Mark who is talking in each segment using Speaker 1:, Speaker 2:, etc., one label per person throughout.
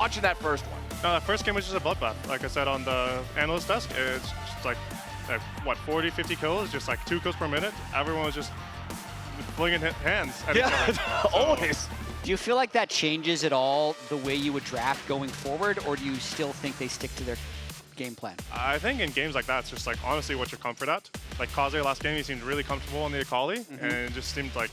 Speaker 1: watching that first one?
Speaker 2: No, that first game was just a bloodbath. Like I said on the analyst desk, it's just like what, 40, 50 kills, just like 2 kills per minute. Everyone was just flinging hands at each other. So,
Speaker 1: always.
Speaker 3: Do you feel like that changes at all the way you would draft going forward, or do you still think they stick to their game plan?
Speaker 2: I think in games like that, it's just like honestly what you're comfort at. Like Kaze last game, he seemed really comfortable on the Akali, and it just seemed like,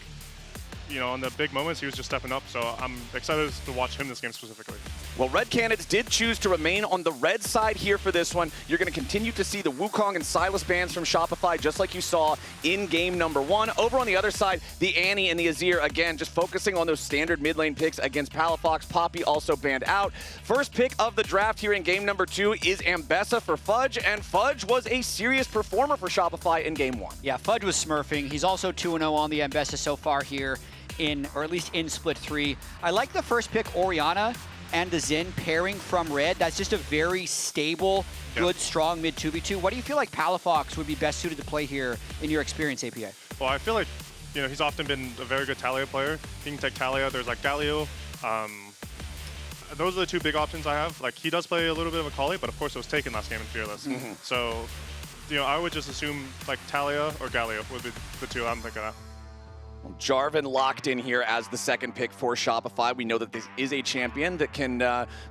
Speaker 2: you know, on the big moments, he was just stepping up. So I'm excited to watch him this game specifically.
Speaker 1: Well, Red Canids did choose to remain on the red side here for this one. You're going to continue to see the Wukong and Sylas bans from Shopify, just like you saw in game number 1. Over on the other side, the Annie and the Azir, again, just focusing on those standard mid lane picks against Palafox. Poppy also banned out. First pick of the draft here in game number 2 is Ambessa for Fudge, and Fudge was a serious performer for Shopify in game 1.
Speaker 3: Yeah, Fudge was smurfing. He's also 2-0 on the Ambessa so far here, or at least in split 3. I like the first pick, Orianna and the Jhin pairing from red. That's just a very stable, good, strong mid 2v2. What do you feel like Palafox would be best suited to play here in your experience, APA?
Speaker 2: Well, I feel like, you know, he's often been a very good Talia player. He can take Talia. There's like Galio. Those are the 2 big options I have. Like, he does play a little bit of Akali, but of course it was taken last game in Fearless. So, you know, I would just assume like Talia or Galio would be the 2 I'm thinking of.
Speaker 1: Jarvan locked in here as the second pick for Shopify. We know that this is a champion that can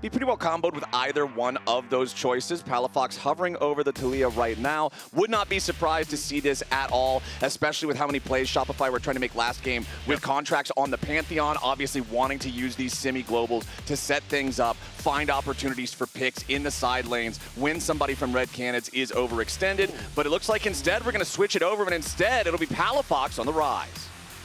Speaker 1: be pretty well comboed with either one of those choices. Palafox hovering over the Talia right now. Would not be surprised to see this at all, especially with how many plays Shopify were trying to make last game with Contractz on the Pantheon, obviously wanting to use these semi-globals to set things up, find opportunities for picks in the side lanes when somebody from Red Canids is overextended. But it looks like instead we're going to switch it over, and instead it'll be Palafox on the Ryze.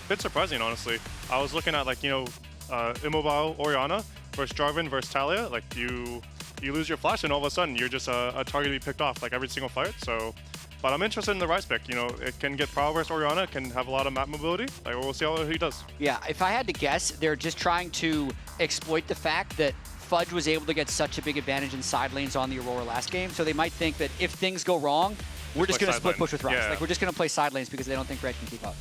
Speaker 2: Bit surprising, honestly. I was looking at like, you know, immobile Orianna versus Jarvan versus Talia. Like you lose your flash and all of a sudden you're just a target to be picked off like every single fight. So, but I'm interested in the Ryze pick. You know, it can get Prowl versus Orianna, can have a lot of map mobility. Like we'll see how he does.
Speaker 3: Yeah, if I had to guess, they're just trying to exploit the fact that Fudge was able to get such a big advantage in side lanes on the Aurora last game. So they might think that if things go wrong, we're just going to split push with Ryze. Like we're just going to play side lanes because they don't think Red can keep up.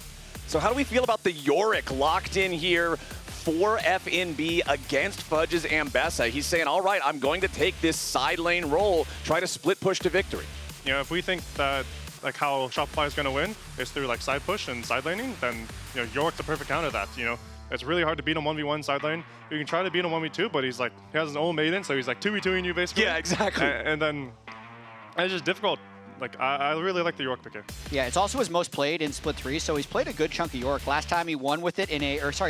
Speaker 1: So how do we feel about the Yorick locked in here for FNB against Fudge's Ambessa? He's saying, all right, I'm going to take this side lane role, try to split push to victory.
Speaker 2: You know, if we think that like how Shopify is going to win is through like side push and side laning, then, you know, Yorick's the perfect counter to that. You know, it's really hard to beat him 1v1 side lane. You can try to beat him 1v2, but he's like, he has his own maiden, so he's like 2v2ing you basically.
Speaker 1: Yeah, exactly.
Speaker 2: And then it's just difficult. Like, I really like the Yorick pick here.
Speaker 3: Yeah, it's also his most played in split 3, so he's played a good chunk of Yorick. Last time he won with it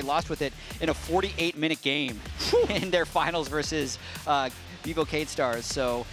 Speaker 3: lost with it in a 48-minute game in their finals versus Vivo Cade Stars. So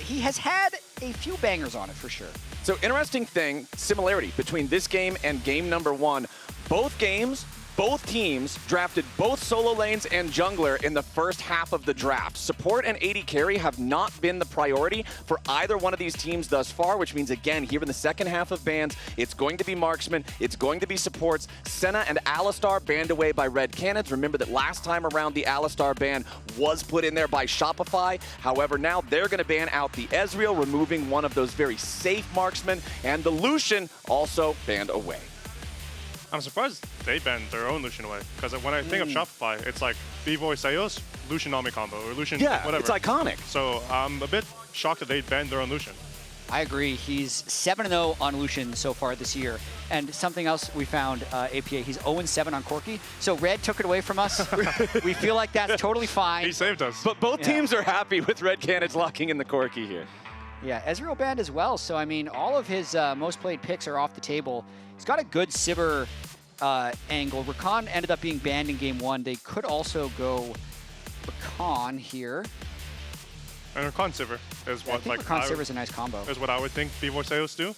Speaker 3: he has had a few bangers on it for sure.
Speaker 1: So interesting thing, similarity between this game and game number 1. Both games, both teams drafted both solo lanes and jungler in the first half of the draft. Support and AD carry have not been the priority for either one of these teams thus far, which means, again, here in the second half of bans, it's going to be marksman, it's going to be supports. Senna and Alistar banned away by Red Canids. Remember that last time around, the Alistar ban was put in there by Shopify. However, now they're going to ban out the Ezreal, removing one of those very safe marksmen, and the Lucian also banned away.
Speaker 2: I'm surprised they banned their own Lucian away, because when I think of Shopify, it's like Bvoy Seos, Lucian Nami combo, or Lucian whatever.
Speaker 1: It's iconic.
Speaker 2: So I'm a bit shocked that they banned their own Lucian.
Speaker 3: I agree. He's 7-0 on Lucian so far this year. And something else we found, APA, he's 0-7 on Corki. So Red took it away from us. We feel like that's totally fine.
Speaker 2: He saved us.
Speaker 1: But both teams are happy with Red Canids locking in the Corki here.
Speaker 3: Yeah, Ezreal banned as well. So, I mean, all of his most played picks are off the table. He's got a good Sivir angle. Rakan ended up being banned in game 1. They could also go Rakan here.
Speaker 2: And Rakan Sivir is what
Speaker 3: Rakan Sivir is a nice combo.
Speaker 2: Is what I would think Bvoy Seos do.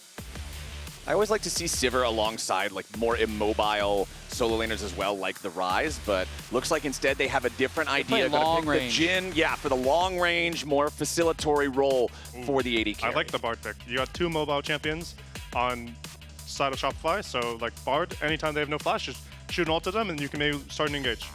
Speaker 1: I always like to see Sivir alongside like more immobile solo laners as well, like the Ryze, but looks like instead they have a different idea.
Speaker 3: Long range.
Speaker 1: The Jhin, yeah, for the long range, more facilitatory role for the AD carry.
Speaker 2: I like the Bard pick. You got 2 mobile champions on side of Shopify, so like Bard, anytime they have no flash, just shoot an ult at them and you can maybe start an engage.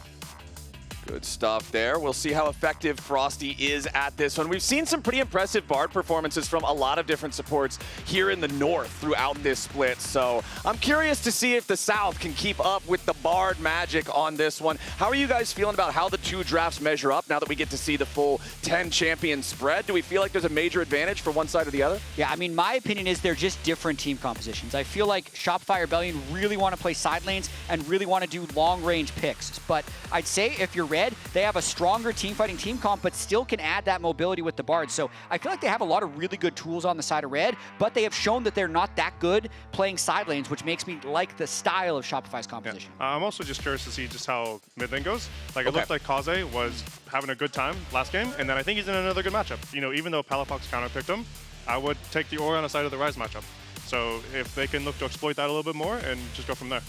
Speaker 1: Good stuff there. We'll see how effective Frosty is at this one. We've seen some pretty impressive Bard performances from a lot of different supports here in the North throughout this split. So I'm curious to see if the South can keep up with the Bard magic on this one. How are you guys feeling about how the two drafts measure up now that we get to see the full 10 champion spread? Do we feel like there's a major advantage for one side or the other?
Speaker 3: Yeah, I mean, my opinion is they're just different team compositions. I feel like Shopify Rebellion really want to play side lanes and really want to do long-range picks. But I'd say if you're Red, they have a stronger team-fighting team comp, but still can add that mobility with the Bard. So I feel like they have a lot of really good tools on the side of Red, but they have shown that they're not that good playing side lanes, which makes me like the style of Shopify's composition.
Speaker 2: Yeah. I'm also just curious to see just how mid lane goes. Like, it looked like Kaze was having a good time last game, and then I think he's in another good matchup. You know, even though Palafox counter-picked him, I would take the Orianna side of the Ryze matchup. So if they can look to exploit that a little bit more and just go from there.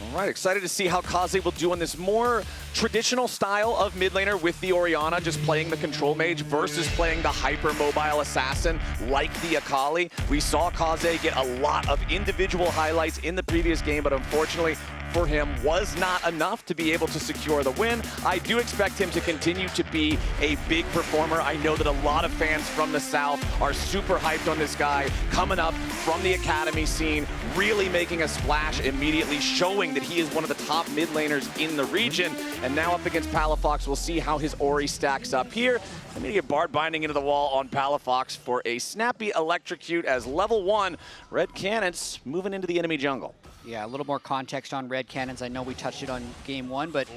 Speaker 1: All right, excited to see how Kaze will do on this more traditional style of mid laner with the Orianna, just playing the control mage versus playing the hyper-mobile assassin like the Akali. We saw Kaze get a lot of individual highlights in the previous game, but unfortunately for him was not enough to be able to secure the win. I do expect him to continue to be a big performer. I know that a lot of fans from the South are super hyped on this guy coming up from the academy scene, really making a splash immediately, showing that he is one of the top mid laners in the region. And now up against Palafox, we'll see how his Ori stacks up here. Immediate Bard binding into the wall on Palafox for a snappy electrocute as level 1 Red Canids moving into the enemy jungle.
Speaker 3: Yeah, a little more context on Red Canids. I know we touched it on game 1, but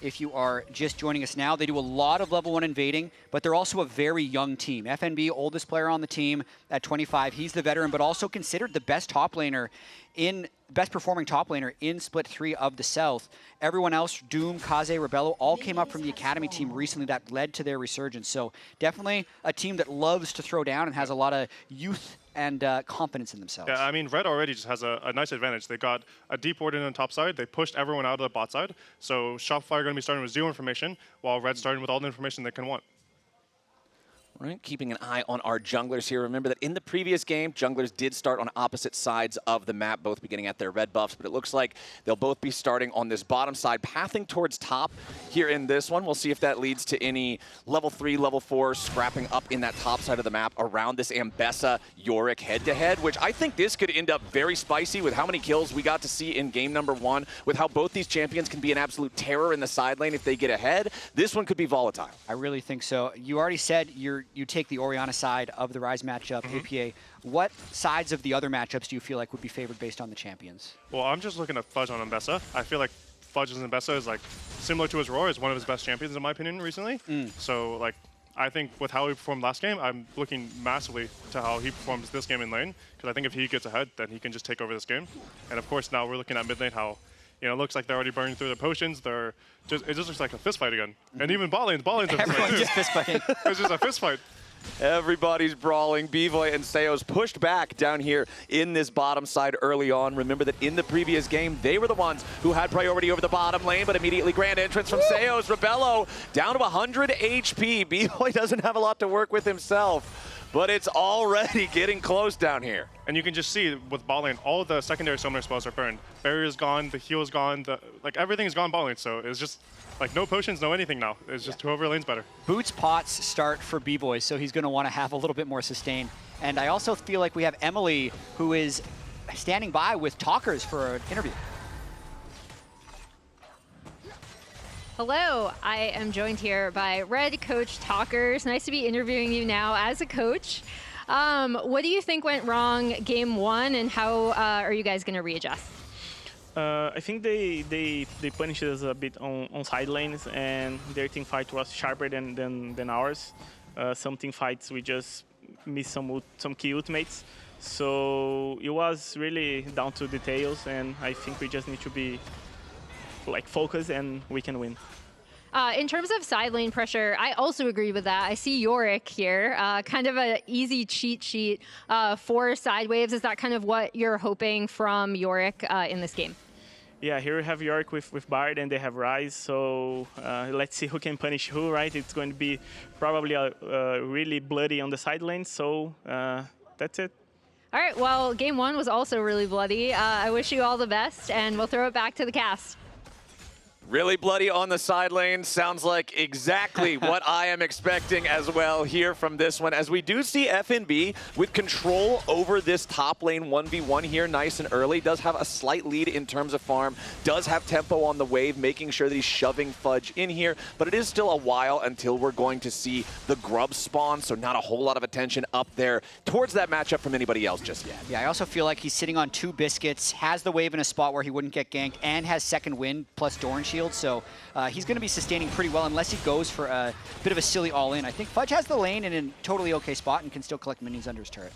Speaker 3: if you are just joining us now, they do a lot of level 1 invading, but they're also a very young team. FNB, oldest player on the team at 25. He's the veteran, but also considered the best performing top laner in Split 3 of the South. Everyone else, Doom, Kaze, Rabelo, all came up from the academy team recently that led to their resurgence. So definitely a team that loves to throw down and has a lot of youth and confidence in themselves.
Speaker 2: Yeah, I mean, Red already just has a nice advantage. They got a deep ward in on the top side. They pushed everyone out of the bot side. So Shopify are going to be starting with 0 information, while Red's starting with all the information they can want.
Speaker 1: Right, keeping an eye on our junglers here. Remember that in the previous game, junglers did start on opposite sides of the map, both beginning at their red buffs, but it looks like they'll both be starting on this bottom side, pathing towards top here in this one. We'll see if that leads to any level 3, level 4 scrapping up in that top side of the map around this Ambessa Yorick head-to-head, which I think this could end up very spicy with how many kills we got to see in game number 1, with how both these champions can be an absolute terror in the side lane if they get ahead. This one could be volatile.
Speaker 3: I really think so. You already said you take the Orianna side of the Ryze matchup, APA. What sides of the other matchups do you feel like would be favored based on the champions?
Speaker 2: Well, I'm just looking at Fudge on Ambessa. I feel like Fudge's Ambessa is like similar to his Roar, is one of his best champions in my opinion recently. So like, I think with how he performed last game, I'm looking massively to how he performs this game in lane, because I think if he gets ahead, then he can just take over this game. And of course, now we're looking at mid lane, how it looks like they're already burning through their potions. It just looks like a fist fight again. And even bot lane's a fist fight too.
Speaker 3: Just fist fighting.
Speaker 2: It's just a fist fight.
Speaker 1: Everybody's brawling. Bvoy and Seo's pushed back down here in this bottom side early on. Remember that in the previous game, they were the ones who had priority over the bottom lane, but immediately grand entrance from Seo's. Rabelo down to 100 HP. Bvoy doesn't have a lot to work with himself, but it's already getting close down here.
Speaker 2: And you can just see with bot lane, all the secondary summoner spells are burned. Barrier's gone, the heal's gone, everything's gone bot lane, so it's just like no potions, no anything now. It's just whoever lane's better.
Speaker 3: Boots pots start for Bvoy, so he's going to want to have a little bit more sustain. And I also feel like we have Emily, who is standing by with talkers for an interview.
Speaker 4: Hello, I am joined here by Red Coach Talkers. Nice to be interviewing you now as a coach. What do you think went wrong game 1, and how are you guys going to readjust?
Speaker 5: I think they punished us a bit on side lanes, and their team fight was sharper than ours. Some team fights we just missed some key ultimates, so it was really down to details, and I think we just need to be like focused and we can win.
Speaker 4: In terms of side lane pressure, I also agree with that. I see Yorick here, kind of an easy cheat sheet for side waves. Is that kind of what you're hoping from Yorick in this game?
Speaker 5: Yeah, here we have Yorick with Bard, and they have Ryze, so let's see who can punish who, right? It's going to be probably really bloody on the side lane, so that's it.
Speaker 4: All right, well, game 1 was also really bloody. I wish you all the best, and we'll throw it back to the cast.
Speaker 1: Really bloody on the side lane. Sounds like exactly what I am expecting as well here from this one. As we do see FNB with control over this top lane 1v1 here nice and early. Does have a slight lead in terms of farm. Does have tempo on the wave, making sure that he's shoving Fudge in here. But it is still a while until we're going to see the grub spawn. So not a whole lot of attention up there towards that matchup from anybody else just yet.
Speaker 3: Yeah, I also feel like he's sitting on 2 biscuits, has the wave in a spot where he wouldn't get ganked, and has second wind plus Doran Shield, so he's going to be sustaining pretty well unless he goes for a bit of a silly all-in. I think Fudge has the lane in a totally okay spot and can still collect minions under his turret.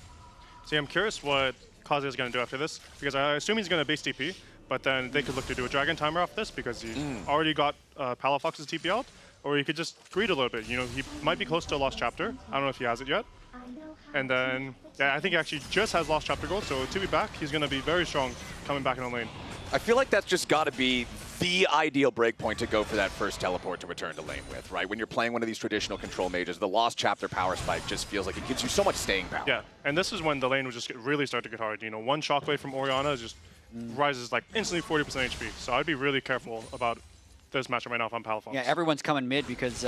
Speaker 2: See, I'm curious what Kaze is going to do after this, because I assume he's going to base TP, but then they could look to do a Dragon Timer off this because he already got Palafox's TP out, or he could just greed a little bit. You know, he might be close to a Lost Chapter. I don't know if he has it yet. And then, yeah, I think he actually just has Lost Chapter gold, so to be back, he's going to be very strong coming back in the lane.
Speaker 1: I feel like that's just got to be the ideal breakpoint to go for that first teleport to return to lane with, right? When you're playing one of these traditional control mages, the Lost Chapter power spike just feels like it gives you so much staying power.
Speaker 2: Yeah, and this is when the lane would just really start to get hard. You know, one shockwave from Orianna just rises like instantly 40% HP. So I'd be really careful about this matchup right now if I'm Palafox.
Speaker 3: Yeah, everyone's coming mid because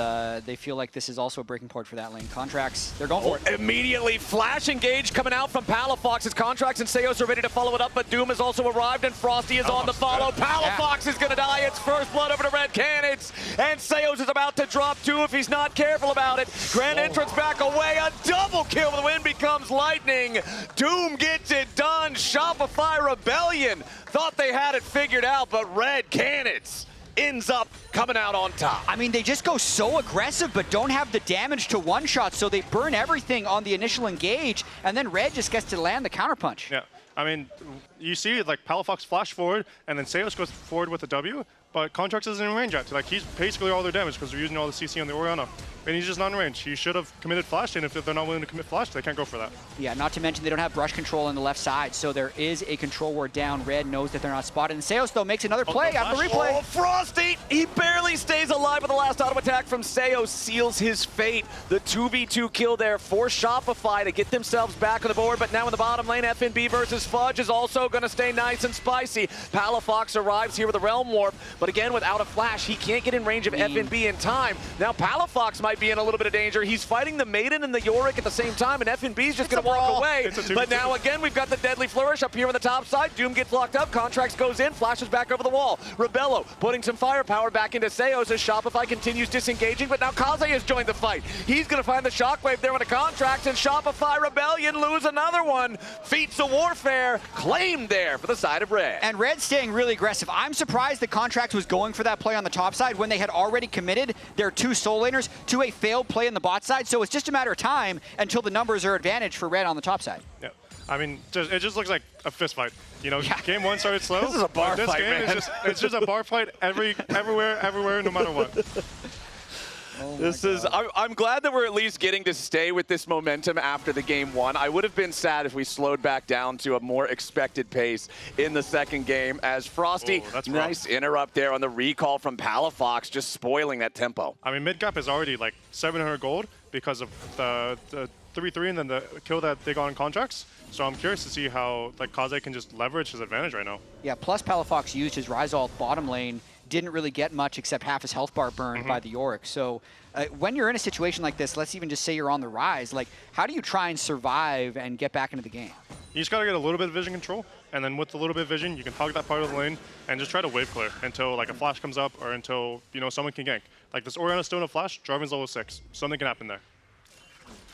Speaker 3: they feel like this is also a breaking point for that lane. Contractz, they're going for it.
Speaker 1: Immediately, flash engage coming out from Palafox. His Contractz and Seos are ready to follow it up, but Doom has also arrived, and Frosty is on the follow. Palafox is going to die. It's first blood over to Red Canids, and Seos is about to drop 2 if he's not careful about it. Grand entrance back away. A double kill. The win becomes lightning. Doom gets it done. Shopify Rebellion thought they had it figured out, but Red Canids ends up coming out on top.
Speaker 3: I mean, they just go so aggressive, but don't have the damage to one-shot, so they burn everything on the initial engage, and then Red just gets to land the counterpunch.
Speaker 2: Yeah, I mean, you see like Palafox flash forward, and then Seos goes forward with a W, but Contractz isn't in range yet. Like, he's basically all their damage because they're using all the CC on the Orianna. And he's just not in range. He should have committed flash, and if they're not willing to commit flash, they can't go for that.
Speaker 3: Yeah, not to mention they don't have brush control on the left side, so there is a control ward down. Red knows that they're not spotted. And Seos, though, makes another play on the replay.
Speaker 1: Oh, Frosty! He barely stays alive with the last auto attack from Seos. Seals his fate. The 2v2 kill there for Shopify to get themselves back on the board. But now in the bottom lane, FNB versus Fudge is also going to stay nice and spicy. Palafox arrives here with a Realm Warp, but again, without a flash, he can't get in range of FNB in time. Now Palafox might be in a little bit of danger. He's fighting the Maiden and the Yorick at the same time, and FNB's just going to walk away. But now again, we've got the Deadly Flourish up here on the top side. Doom gets locked up. Contractz goes in, flashes back over the wall. Rabelo putting some firepower back into Seos as Shopify continues disengaging, but now Kaze has joined the fight. He's going to find the shockwave there with a Contractz, and Shopify Rebellion lose another one. Feats of Warfare claimed there for the side of Red.
Speaker 3: And Red staying really aggressive. I'm surprised the Contractz was going for that play on the top side when they had already committed their 2 soul laners to a failed play in the bot side, so it's just a matter of time until the numbers are advantage for Red on the top side.
Speaker 2: Yeah, I mean, it just looks like a fist fight. You know, game 1 started slow.
Speaker 1: This is a bar
Speaker 2: this
Speaker 1: fight,
Speaker 2: game
Speaker 1: man.
Speaker 2: It's just a bar fight everywhere, no matter what.
Speaker 1: I'm glad that we're at least getting to stay with this momentum after the game 1. I would have been sad if we slowed back down to a more expected pace in the second game as Frosty, nice interrupt there on the recall from Palafox, just spoiling that tempo.
Speaker 2: I mean, mid-gap is already like 700 gold because of the 3-3 and then the kill that they got on Contractz. So I'm curious to see how like Kaze can just leverage his advantage right now.
Speaker 3: Yeah, plus Palafox used his Ryze ult bottom lane, didn't really get much except half his health bar burned by the Yorick. So when you're in a situation like this, let's even just say you're on the Ryze, like how do you try and survive and get back into the game?
Speaker 2: You just gotta get a little bit of vision control, and then with a little bit of vision, you can hog that part of the lane and just try to wave clear until like a flash comes up or until, you know, someone can gank. Like this Orianna still in a flash, Jarvan's level 6. Something can happen there.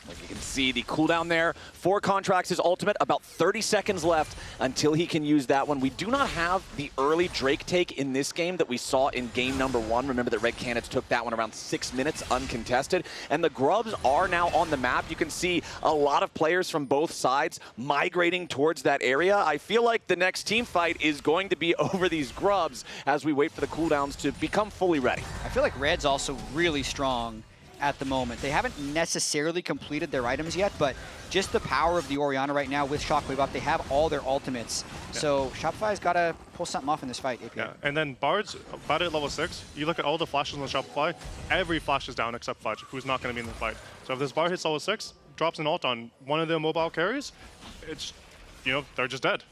Speaker 1: Like you can see the cooldown there for Contractz, his ultimate, about 30 seconds left until he can use that one. We do not have the early Drake take in this game that we saw in game number 1. Remember that Red Canids took that one around 6 minutes uncontested. And the Grubs are now on the map. You can see a lot of players from both sides migrating towards that area. I feel like the next team fight is going to be over these Grubs as we wait for the cooldowns to become fully ready.
Speaker 3: I feel like Red's also really strong at the moment. They haven't necessarily completed their items yet, but just the power of the Orianna right now with Shockwave up, they have all their ultimates. Yeah. So Shopify's got to pull something off in this fight, API.
Speaker 2: Yeah, and then Bard at level 6, you look at all the flashes on Shopify, every flash is down except Fudge, who's not going to be in the fight. So if this Bard hits level 6, drops an ult on one of their mobile carries, it's, you know, they're just dead.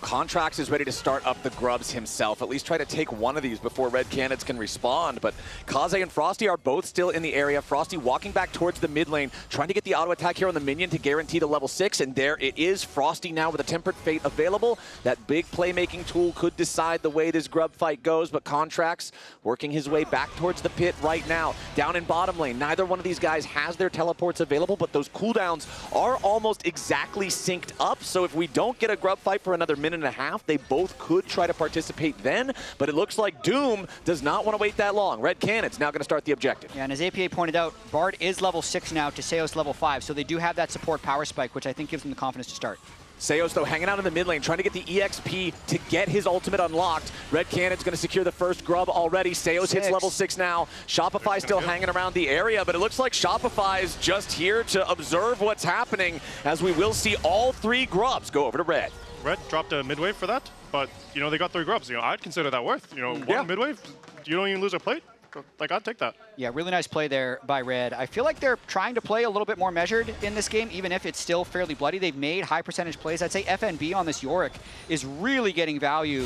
Speaker 1: Contractz is ready to start up the grubs himself, at least try to take one of these before Red Canids can respond. But Kaze and Frosty are both still in the area. Frosty walking back towards the mid lane, trying to get the auto attack here on the minion to guarantee the level 6, and there it is. Frosty now with a Tempered Fate available. That big playmaking tool could decide the way this grub fight goes, but Contractz working his way back towards the pit right now. Down in bottom lane, neither one of these guys has their teleports available, but those cooldowns are almost exactly synced up, so if we don't get a grub fight for another minute and a half, they both could try to participate then, but it looks like Doom does not want to wait that long. Red Canids now going to start the objective.
Speaker 3: Yeah, and as APA pointed out, Bard is level 6 now, Teseos level 5, so they do have that support power spike, which I think gives them the confidence to start.
Speaker 1: Seos, though, hanging out in the mid lane, trying to get the EXP to get his ultimate unlocked. Red Canids going to secure the first grub already. Seos hits level 6 now. Shopify still hanging around the area, but it looks like Shopify is just here to observe what's happening, as we will see all 3 grubs go over to Red.
Speaker 2: Red dropped a mid wave for that, but, you know, they got 3 grubs. You know, I'd consider that worth. You know, one mid wave, you don't even lose a plate. Like, I'd take that. Yeah,
Speaker 3: really nice play there by Red. I feel like they're trying to play a little bit more measured in this game, even if it's still fairly bloody. They've made high percentage plays. I'd say FNB on this Yorick is really getting value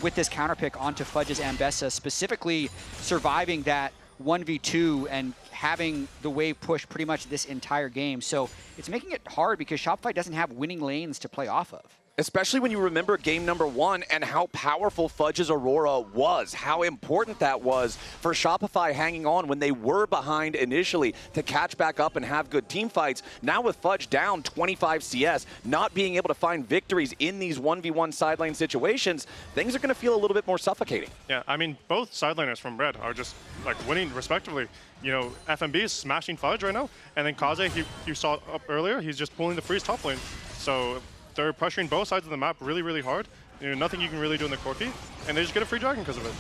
Speaker 3: with this counter pick onto Fudge's Ambessa, specifically surviving that 1v2 and having the wave push pretty much this entire game. So it's making it hard because Shopify doesn't have winning lanes to play off of.
Speaker 1: Especially when you remember game number 1 and how powerful Fudge's Aurora was, how important that was for Shopify hanging on when they were behind initially to catch back up and have good team fights. Now with Fudge down 25 CS, not being able to find victories in these 1v1 side lane situations, things are going to feel a little bit more suffocating.
Speaker 2: Yeah, I mean, both side laners from Red are just like winning respectively. You know, FMB is smashing Fudge right now, and then Kaze, you saw up earlier, he's just pulling the freeze top lane. So they're pressuring both sides of the map really, really hard. You know, nothing you can really do in the Corki, and they just get a free dragon because of it.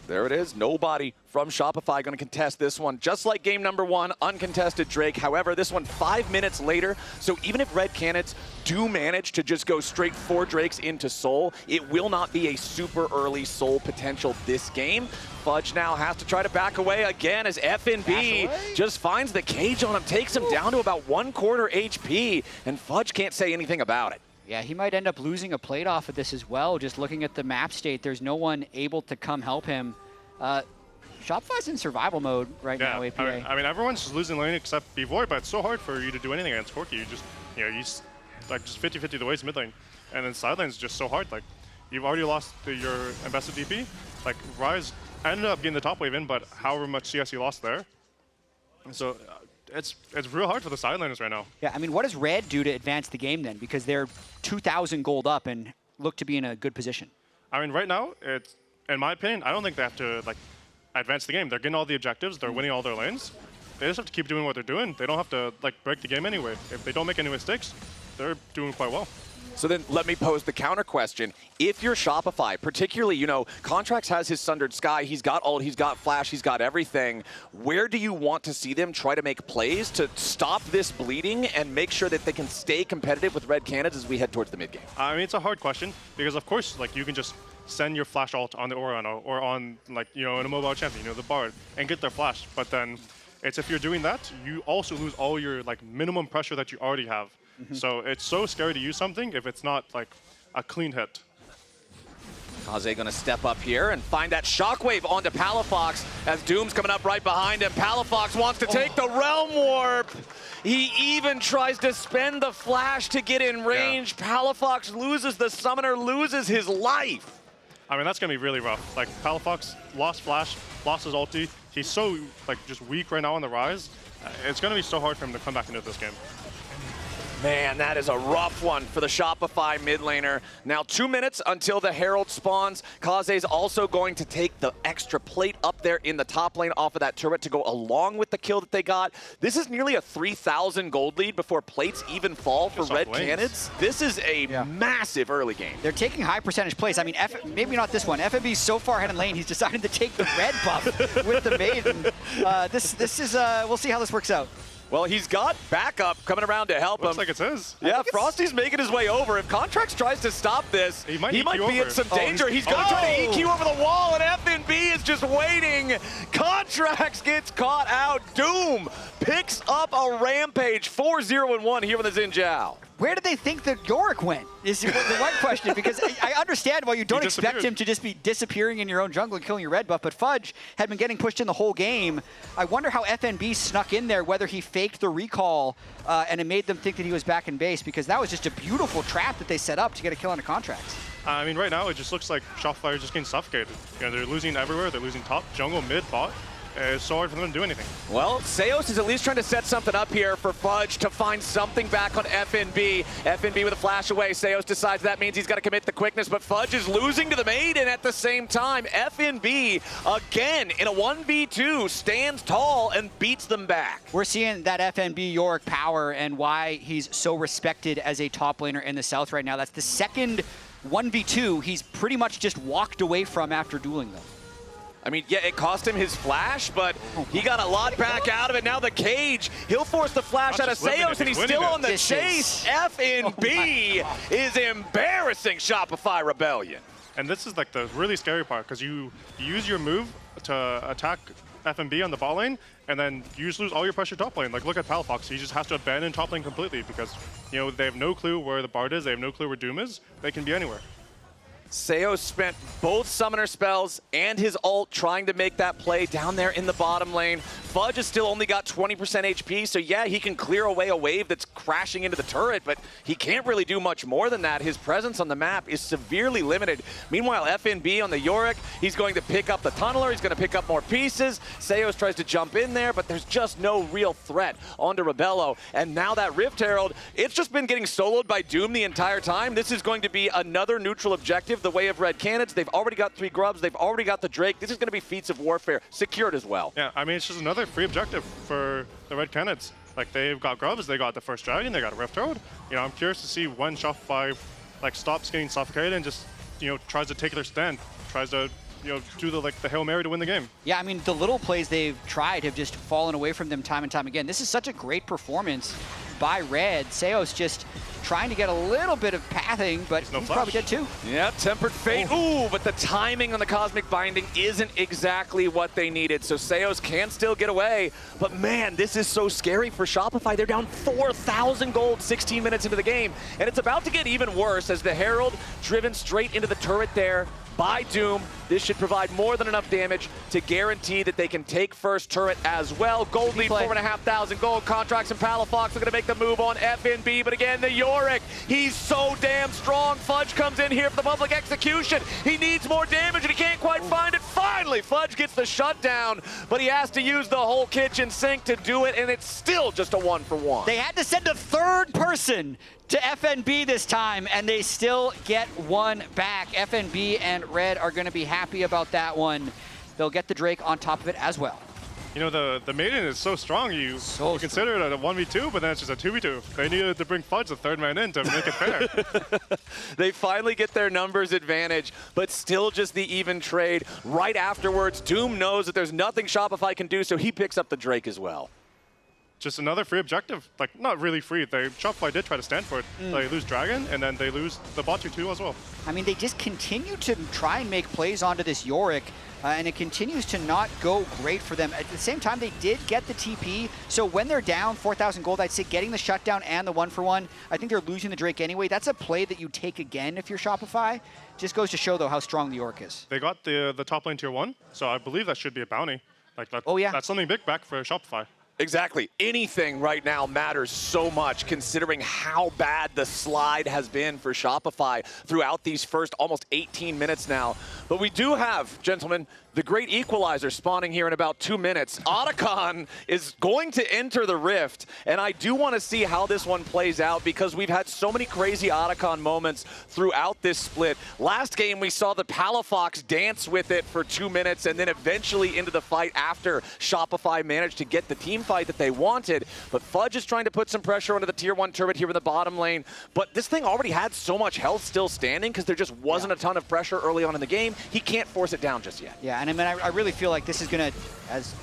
Speaker 1: There it is. Nobody from Shopify going to contest this one. Just like game number 1, uncontested Drake. However, this one 5 minutes later. So even if Red Canids do manage to just go straight 4 Drakes into Soul, it will not be a super early Soul potential this game. Fudge now has to try to back away again as FNB just finds the cage on him, takes him down to about 1/4 HP, and Fudge can't say anything about it.
Speaker 3: Yeah, he might end up losing a plate off of this as well. Just looking at the map state, there's no one able to come help him. Shopify's in survival mode right now, APA.
Speaker 2: I mean, everyone's just losing lane except Bvoy, but it's so hard for you to do anything against Corki. You just, you know, like just 50-50 the ways mid lane, and then side lane's just so hard. Like, you've already lost your Ambessa DP. Like, Ryze ended up getting the top wave in, but however much CS he lost there. So it's real hard for the side laners right now.
Speaker 3: Yeah, I mean, what does Red do to advance the game then? Because they're 2,000 gold up and look to be in a good position.
Speaker 2: I mean, right now, it's, in my opinion, I don't think they have to like advance the game. They're getting all the objectives. They're winning all their lanes. They just have to keep doing what they're doing. They don't have to like break the game anyway. If they don't make any mistakes, they're doing quite well.
Speaker 1: So then let me pose the counter question. If you're Shopify, particularly, you know, Contractz has his Sundered Sky, he's got ult, he's got flash, he's got everything. Where do you want to see them try to make plays to stop this bleeding and make sure that they can stay competitive with Red Canids as we head towards the mid game?
Speaker 2: I mean, it's a hard question because, of course, like you can just send your flash ult on the Orianna or on, like, you know, in a mobile champion, you know, the Bard, and get their flash. But then it's if you're doing that, you also lose all your like minimum pressure that you already have. So it's so scary to use something if it's not like a clean hit.
Speaker 1: Kaze gonna step up here and find that shockwave onto Palafox as Doom's coming up right behind him. Palafox wants to take the Realm Warp. He even tries to spend the flash to get in range. Yeah. Palafox loses the summoner, loses his life.
Speaker 2: I mean, that's gonna be really rough. Like, Palafox lost flash, lost his ulti. He's so like just weak right now on the Ryze. It's gonna be so hard for him to come back into this game.
Speaker 1: Man, that is a rough one for the Shopify mid laner. Now 2 minutes until the Herald spawns. Kaze's also going to take the extra plate up there in the top lane off of that turret to go along with the kill that they got. This is nearly a 3,000 gold lead before plates even fall for Red Canids. This is a massive early game.
Speaker 3: They're taking high percentage plays. I mean, maybe not this one. FMB's so far ahead in lane, he's decided to take the red buff with the Maiden. This is, we'll see how this works out.
Speaker 1: Well, he's got backup coming around to help him.
Speaker 2: Looks like it's his.
Speaker 1: Yeah, Frosty's making his way over. If Contractz tries to stop this, he might be in some danger. He's going to try to EQ over the wall, and FNB is just waiting. Contractz gets caught out. Doom picks up a rampage. 4-0-1 here with the Zhao.
Speaker 3: where did they think that Yorick went? Is the right question, because I understand why you don't expect him to just be disappearing in your own jungle and killing your red buff, but Fudge had been getting pushed in the whole game. I wonder how FNB snuck in there, whether he faked the recall and it made them think that he was back in base, because that was just a beautiful trap that they set up to get a kill on the Contractz.
Speaker 2: I mean, right now it just looks like Shopify are just getting suffocated. You know, they're losing everywhere. They're losing top, jungle, mid, bot. It's so hard for them to do anything.
Speaker 1: Well, Seos is at least trying to set something up here for Fudge to find something back on FNB. FNB with a flash away. Seos decides that means he's got to commit the quickness, but Fudge is losing to the maiden at the same time. FNB, again, in a 1v2, stands tall and beats them back.
Speaker 3: We're seeing that FNB Yorick power and why he's so respected as a top laner in the South right now. That's the second 1v2 he's pretty much just walked away from after dueling them.
Speaker 1: I mean, yeah, it cost him his flash, but he got a lot back out of it. Now the cage, he'll force the flash out of Seos, and he's still on the chase. FNB is embarrassing Shopify Rebellion.
Speaker 2: And this is like the really scary part, because you use your move to attack FNB on the bot lane, and then you just lose all your pressure top lane. Like, look at Palafox. He just has to abandon top lane completely because, you know, they have no clue where the Bard is. They have no clue where Doom is. They can be anywhere.
Speaker 1: Seos spent both summoner spells and his ult trying to make that play down there in the bottom lane. Fudge has still only got 20% HP, so yeah, he can clear away a wave that's crashing into the turret, but he can't really do much more than that. His presence on the map is severely limited. Meanwhile, FNB on the Yorick, he's going to pick up the tunneler, he's going to pick up more pieces. Seos tries to jump in there, but there's just no real threat onto Rabelo. And now that Rift Herald, it's just been getting soloed by Doom the entire time. This is going to be another neutral objective the way of Red Canids. They've already got 3 grubs. They've already got the Drake. This is going to be feats of warfare secured as well.
Speaker 2: Yeah, I mean, it's just another free objective for the Red Canids. Like, they've got grubs. They got the first dragon. They got a Rift Herald. You know, I'm curious to see when Shopify like stops getting suffocated and just, you know, tries to take their stand, tries to, you know, do the Hail Mary to win the game. Yeah,
Speaker 3: I mean, the little plays they've tried have just fallen away from them time and time again. This is such a great performance by Red. Seos just trying to get a little bit of pathing, but he's probably dead too.
Speaker 1: Yeah, Tempered Fate. Ooh, but the timing on the Cosmic Binding isn't exactly what they needed, so Seos can still get away. But man, this is so scary for Shopify. They're down 4,000 gold 16 minutes into the game, and it's about to get even worse as the Herald driven straight into the turret there by Doom. This should provide more than enough damage to guarantee that they can take first turret as well. Gold lead, 4,500 gold. Contractz and Palafox are going to make the move on FNB, but again, the Yorick, he's so damn strong. Fudge comes in here for the public execution. He needs more damage and he can't quite find it. Finally, Fudge gets the shutdown, but he has to use the whole kitchen sink to do it, and it's still just a 1-for-1.
Speaker 3: They had to send a third person to FNB this time, and they still get one back. FNB and Red are going to be happy about that one. They'll get the Drake on top of it as well.
Speaker 2: You know, the Maiden is so strong, you consider it a 1v2, but then it's just a 2v2. They needed to bring Fudge, the third man in, to make it fair.
Speaker 1: They finally get their numbers advantage, but still just the even trade. Right afterwards, Doom knows that there's nothing Shopify can do, so he picks up the Drake as well.
Speaker 2: Just another free objective. Like, not really free. Shopify did try to stand for it. They lose Dragon, and then they lose the bot too as well.
Speaker 3: I mean, they just continue to try and make plays onto this Yorick, and it continues to not go great for them. At the same time, they did get the TP, so when they're down 4,000 gold, I'd say getting the shutdown and the 1-for-1, I think they're losing the Drake anyway. That's a play that you take again if you're Shopify. Just goes to show, though, how strong the Yorick is.
Speaker 2: They got the top lane tier 1, so I believe that should be a bounty. Like that, that's something big back for Shopify.
Speaker 1: Exactly. Anything right now matters so much considering how bad the slide has been for Shopify throughout these first almost 18 minutes now. But we do have, gentlemen, the great equalizer spawning here in about 2 minutes. Otacon is going to enter the Rift, and I do want to see how this one plays out because we've had so many crazy Otacon moments throughout this split. Last game, we saw the Palafox dance with it for 2 minutes and then eventually into the fight after Shopify managed to get the team fight that they wanted. But Fudge is trying to put some pressure onto the tier 1 turret here in the bottom lane. But this thing already had so much health still standing because there just wasn't a ton of pressure early on in the game. He can't force it down just yet.
Speaker 3: Yeah, and I mean, I really feel like this is going to, as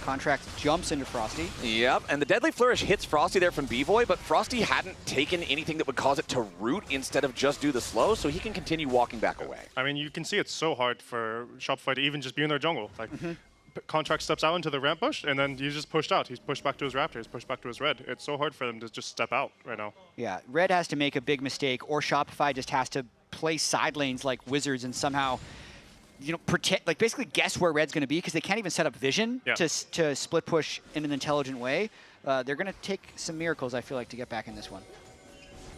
Speaker 3: Contractz jumps into Frosty.
Speaker 1: Yep, and the Deadly Flourish hits Frosty there from Bvoy, but Frosty hadn't taken anything that would cause it to root instead of just do the slow, so he can continue walking back away.
Speaker 2: I mean, you can see it's so hard for Shopify to even just be in their jungle. Like, Contractz steps out into the ramp bush, and then he's just pushed out. He's pushed back to his Raptor. He's pushed back to his Red. It's so hard for them to just step out right now.
Speaker 3: Yeah, Red has to make a big mistake, or Shopify just has to play side lanes like wizards and somehow, you know, pretend, like basically guess where Red's going to be, because they can't even set up vision to split push in an intelligent way. They're going to take some miracles, I feel like, to get back in this one.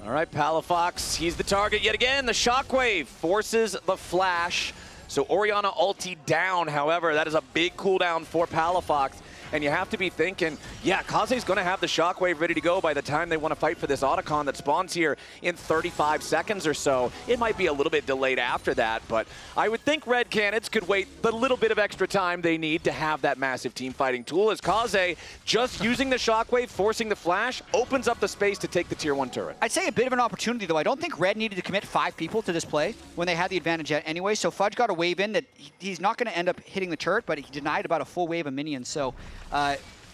Speaker 1: All right, Palafox, he's the target yet again. The Shockwave forces the flash. So Orianna ulti down, however, that is a big cooldown for Palafox. And you have to be thinking, yeah, Kaze's going to have the Shockwave ready to go by the time they want to fight for this Otacon that spawns here in 35 seconds or so. It might be a little bit delayed after that, but I would think Red Canids could wait the little bit of extra time they need to have that massive team fighting tool, as Kaze, just using the Shockwave, forcing the flash, opens up the space to take the tier 1 turret.
Speaker 3: I'd say a bit of an opportunity, though. I don't think Red needed to commit 5 people to this play when they had the advantage anyway, so Fudge got a wave in that he's not going to end up hitting the turret, but he denied about a full wave of minions, so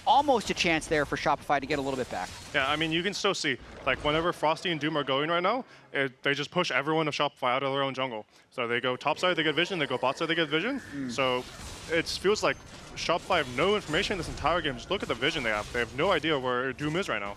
Speaker 3: almost a chance there for Shopify to get a little bit back.
Speaker 2: Yeah, I mean, you can still see, like, whenever Frosty and Doom are going right now, they just push everyone of Shopify out of their own jungle. So they go top side, they get vision, they go bot side, they get vision. So it feels like Shopify have no information this entire game. Just look at the vision they have. They have no idea where Doom is right now.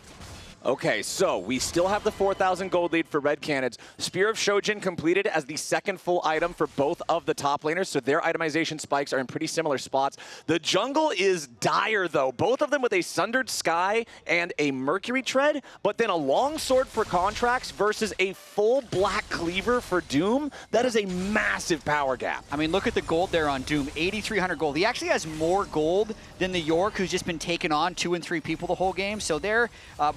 Speaker 1: Okay, so we still have the 4,000 gold lead for Red Canids. Spear of Shojin completed as the second full item for both of the top laners, so their itemization spikes are in pretty similar spots. The jungle is dire, though. Both of them with a Sundered Sky and a Mercury Tread, but then a long sword for Contractz versus a full Black Cleaver for Doom. That is a massive power gap.
Speaker 3: I mean, look at the gold there on Doom, 8,300 gold. He actually has more gold than the Yorick, who's just been taking on 2 and 3 people the whole game, so they're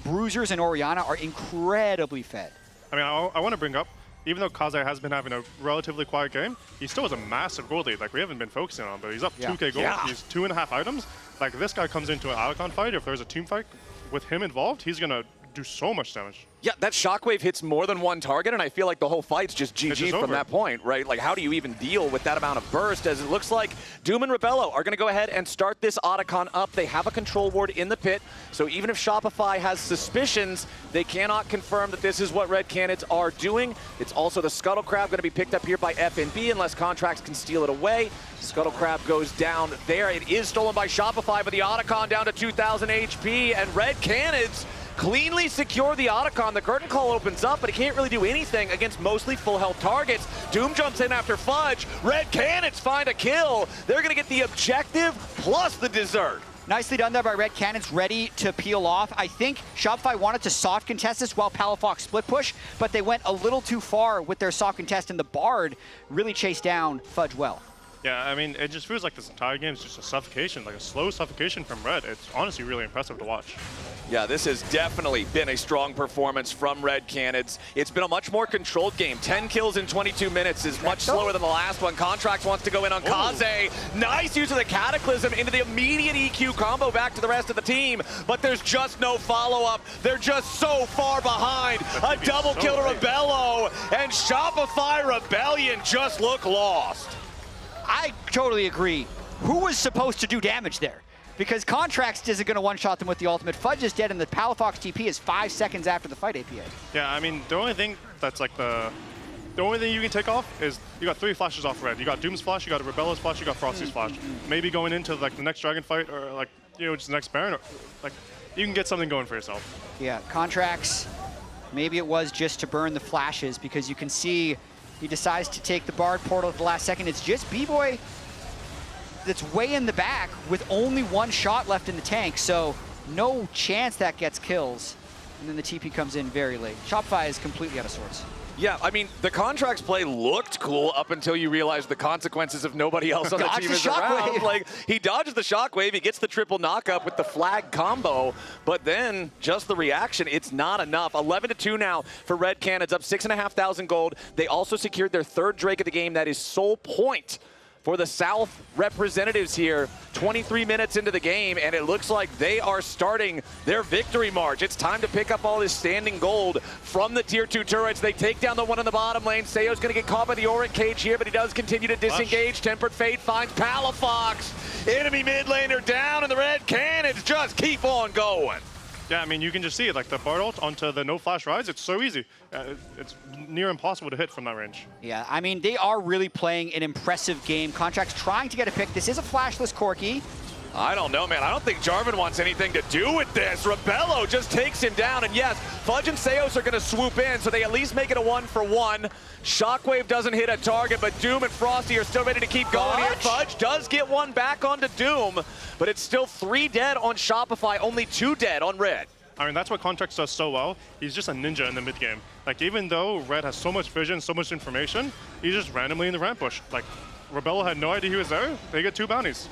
Speaker 3: bruisers and Orianna are incredibly fed.
Speaker 2: I mean, I want to bring up, even though Kaze has been having a relatively quiet game, he still has a massive gold lead. Like, we haven't been focusing on him, but he's up 2k gold. He's 2.5 items. Like, this guy comes into an Otacon fight, if there's a team fight with him involved, he's going to do so much damage.
Speaker 1: Yeah, that Shockwave hits more than one target, and I feel like the whole fight's just GG from that point, right? Like, how do you even deal with that amount of burst, as it looks like Doom and Rabelo are going to go ahead and start this Otacon up. They have a control ward in the pit, so even if Shopify has suspicions, they cannot confirm that this is what Red Canids are doing. It's also the Scuttle Crab going to be picked up here by FNB, unless Contractz can steal it away. Scuttle Crab goes down there. It is stolen by Shopify, but the Otacon down to 2,000 HP, and Red Canids cleanly secure the Otacon. The curtain call opens up, but he can't really do anything against mostly full health targets. Doom jumps in after Fudge. Red Canids find a kill. They're going to get the objective plus the dessert.
Speaker 3: Nicely done there by Red Canids, ready to peel off. I think Shopify wanted to soft contest this while Palafox split push, but they went a little too far with their soft contest, and the Bard really chased down Fudge well.
Speaker 2: Yeah, I mean, it just feels like this entire game is just a suffocation, like a slow suffocation from Red. It's honestly really impressive to watch.
Speaker 1: Yeah, this has definitely been a strong performance from Red Canids. It's been a much more controlled game. 10 kills in 22 minutes is much slower than the last one. Contractz wants to go in on Kaze. Nice use of the Cataclysm into the immediate EQ combo back to the rest of the team, but there's just no follow-up. They're just so far behind. A double kill to Rabelo, and Shopify Rebellion just look lost.
Speaker 3: I totally agree. Who was supposed to do damage there? Because Contractz isn't going to one-shot them with the ultimate. Fudge is dead, and the Palafox TP is 5 seconds after the fight APA.
Speaker 2: Yeah, I mean, the only thing that's like the only thing you can take off is you got 3 flashes off Red. You got Doom's flash, you got Rabelo's flash, you got Frosty's flash. Maybe going into like the next Dragon fight, or like, you know, just the next Baron, or like, you can get something going for yourself.
Speaker 3: Yeah, Contractz, maybe it was just to burn the flashes, because you can see he decides to take the Bard portal at the last second. It's just Bvoy that's way in the back with only 1 shot left in the tank, so no chance that gets kills. And then the TP comes in very late. Shopify is completely out of sorts.
Speaker 1: Yeah, I mean, the Contractz play looked cool up until you realize the consequences of nobody else on the team is around. Like, he dodges the shockwave, he gets the triple knockup with the flag combo, but then just the reaction, it's not enough. 11-2 now for Red Canids, up 6,500 gold. They also secured their 3rd Drake of the game. That is sole point for the South representatives here. 23 minutes into the game, and it looks like they are starting their victory march. It's time to pick up all this standing gold from the tier 2 turrets. They take down the one in the bottom lane. Seo's gonna get caught by the Yorick cage here, but he does continue to disengage. Tempered Fate finds Palafox. Enemy mid laner down, and the Red Canids just keep on going.
Speaker 2: Yeah, I mean, you can just see it, like the Bard ult onto the no flash Ryze, it's so easy. It's near impossible to hit from that range.
Speaker 3: Yeah, I mean, they are really playing an impressive game. Contractz trying to get a pick. This is a flashless Corki.
Speaker 1: I don't know, man. I don't think Jarvan wants anything to do with this. Rabelo just takes him down, and yes, Fudge and Seos are going to swoop in, so they at least make it a 1-for-1. Shockwave doesn't hit a target, but Doom and Frosty are still ready to keep going here. Fudge does get one back onto Doom, but it's still 3 dead on Shopify, only 2 dead on Red.
Speaker 2: I mean, that's what Contractz does so well. He's just a ninja in the mid game. Like, even though Red has so much vision, so much information, he's just randomly in the ramp bush. Like, Rabelo had no idea he was there. They get 2 bounties.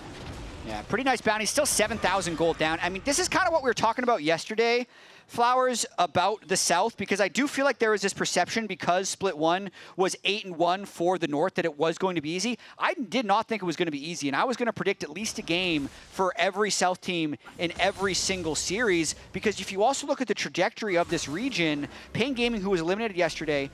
Speaker 3: Yeah, pretty nice bounty. Still 7,000 gold down. I mean, this is kind of what we were talking about yesterday, Flowers, about the South, because I do feel like there was this perception because Split 1 was 8-1 for the North that it was going to be easy. I did not think it was going to be easy, and I was going to predict at least a game for every South team in every single series, because if you also look at the trajectory of this region, Pain Gaming, who was eliminated yesterday,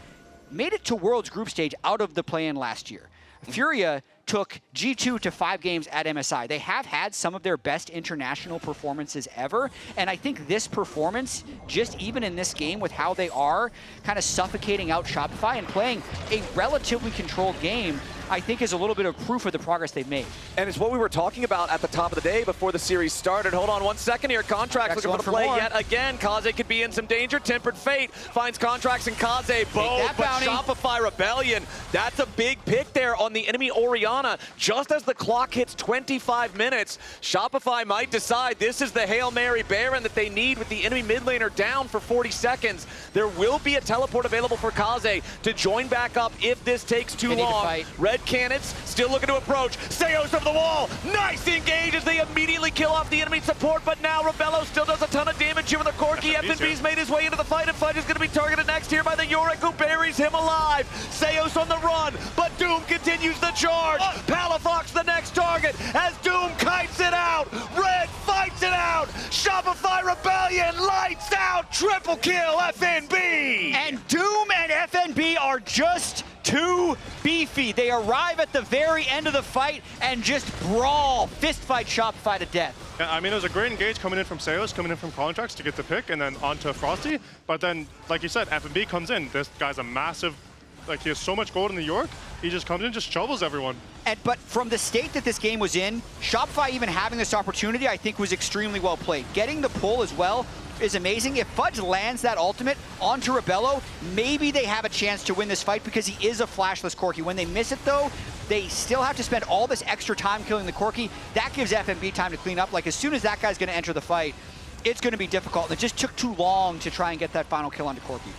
Speaker 3: made it to Worlds group stage out of the play-in last year. Furia took G2 to 5 games at MSI. They have had some of their best international performances ever, and I think this performance, just even in this game with how they are kind of suffocating out Shopify and playing a relatively controlled game, I think is a little bit of proof of the progress they've made.
Speaker 1: And it's what we were talking about at the top of the day before the series started. Hold on 1 second here. Contractz looking for the play yet again. Kaze could be in some danger. Tempered Fate finds Contractz and Kaze both, but Shopify Rebellion, that's a big pick there on the enemy Orianna. Just as the clock hits 25 minutes, Shopify might decide this is the Hail Mary Baron that they need with the enemy mid laner down for 40 seconds. There will be a teleport available for Kaze to join back up if this takes too long. Red Canids still looking to approach. Seos over the wall. Nice engage as they immediately kill off the enemy support, but now Rabelo still does a ton of damage here with the Corki. FNB's made his way into the fight, and Fudge is going to be targeted next here by the Yorick, who buries him alive. Seos on the run, but Doom continues the charge. Palafox the next target as Doom kites it out. Red fights it out. Shopify Rebellion lights out. Triple kill FNB.
Speaker 3: And Doom and FNB are just too beefy. They arrive at the very end of the fight and just brawl, fist fight Shopify to death.
Speaker 2: Yeah, I mean, it was a great engage coming in from Seos, coming in from Contractz to get the pick, and then onto Frosty. But then, like you said, FNB comes in. This guy's a massive, like, he has so much gold in the York. He just comes in, just shovels everyone.
Speaker 3: But from the state that this game was in, Shopify even having this opportunity, I think, was extremely well played. Getting the pull as well is amazing. If Fudge lands that ultimate onto Rabelo, maybe they have a chance to win this fight because he is a flashless Corki. When they miss it, though, they still have to spend all this extra time killing the Corki. That gives FNB time to clean up. Like, as soon as that guy's going to enter the fight, it's going to be difficult. It just took too long to try and get that final kill onto Corki.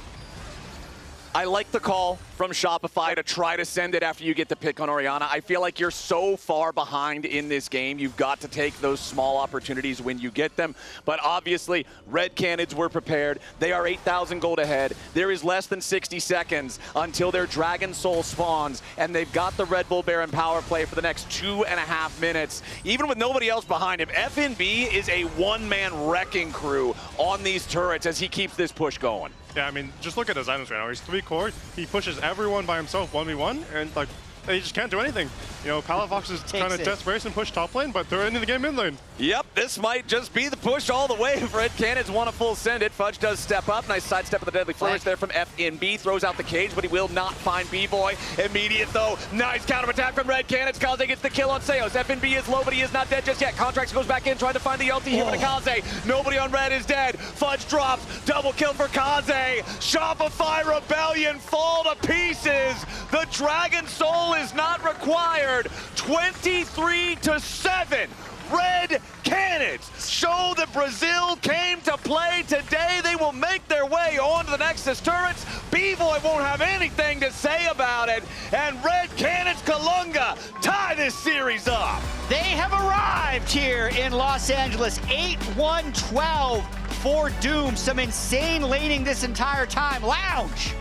Speaker 1: I like the call from Shopify to try to send it after you get the pick on Orianna. I feel like you're so far behind in this game. You've got to take those small opportunities when you get them. But obviously, Red Canids were prepared. They are 8,000 gold ahead. There is less than 60 seconds until their Dragon Soul spawns, and they've got the Red Bull Baron power play for the next 2.5 minutes. Even with nobody else behind him, FNB is a one-man wrecking crew on these turrets as he keeps this push going.
Speaker 2: Yeah, I mean, just look at his items right now. He's 3 core. He pushes everyone by himself 1v1, and like they just can't do anything. You know, Palafox is trying to desperation push top lane, but they're ending the game mid lane.
Speaker 1: Yep, this might just be the push all the way if Red Canids want a full send it. Fudge does step up. Nice sidestep of the deadly flourish there from FNB. Throws out the cage, but he will not find Bvoy. Immediate though. Nice counterattack from Red Canids. Kaze gets the kill on Seos. FNB is low, but he is not dead just yet. Contractz goes back in, trying to find the LT here for the Kaze. Nobody on Red is dead. Fudge drops. Double kill for Kaze. Shopify Rebellion fall to pieces. The Dragon Soul is not required. 23-7. Red Canids show that Brazil came to play today. They will make their way on to the Nexus turrets. Bvoy won't have anything to say about it. And Red Canids Kalunga tie this series up.
Speaker 3: They have arrived here in Los Angeles. 8-1-12 for Doom. Some insane laning this entire time. Lounge,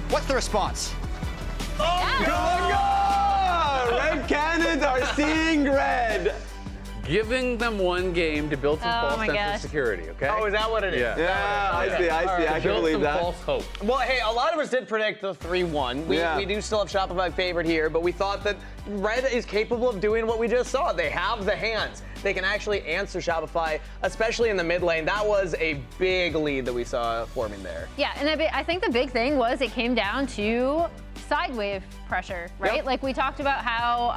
Speaker 3: what's the response?
Speaker 6: Kalunga! Red Canids are seeing red. giving them one game to build some
Speaker 4: Oh
Speaker 6: false
Speaker 4: my
Speaker 6: sense
Speaker 4: gosh.
Speaker 6: of security, okay?
Speaker 7: Oh, is that what it is?
Speaker 6: Yeah.
Speaker 8: Yeah, I see. I can
Speaker 6: Build
Speaker 8: believe
Speaker 6: some
Speaker 8: that.
Speaker 6: false hope.
Speaker 7: Well, hey, a lot of us did predict the 3-1. We do still have Shopify favored here, but we thought that Red is capable of doing what we just saw. They have the hands. They can actually answer Shopify, especially in the mid lane. That was a big lead that we saw forming there.
Speaker 4: Yeah, and I think the big thing was it came down to side wave pressure, right?
Speaker 7: Yep.
Speaker 4: Like we talked about how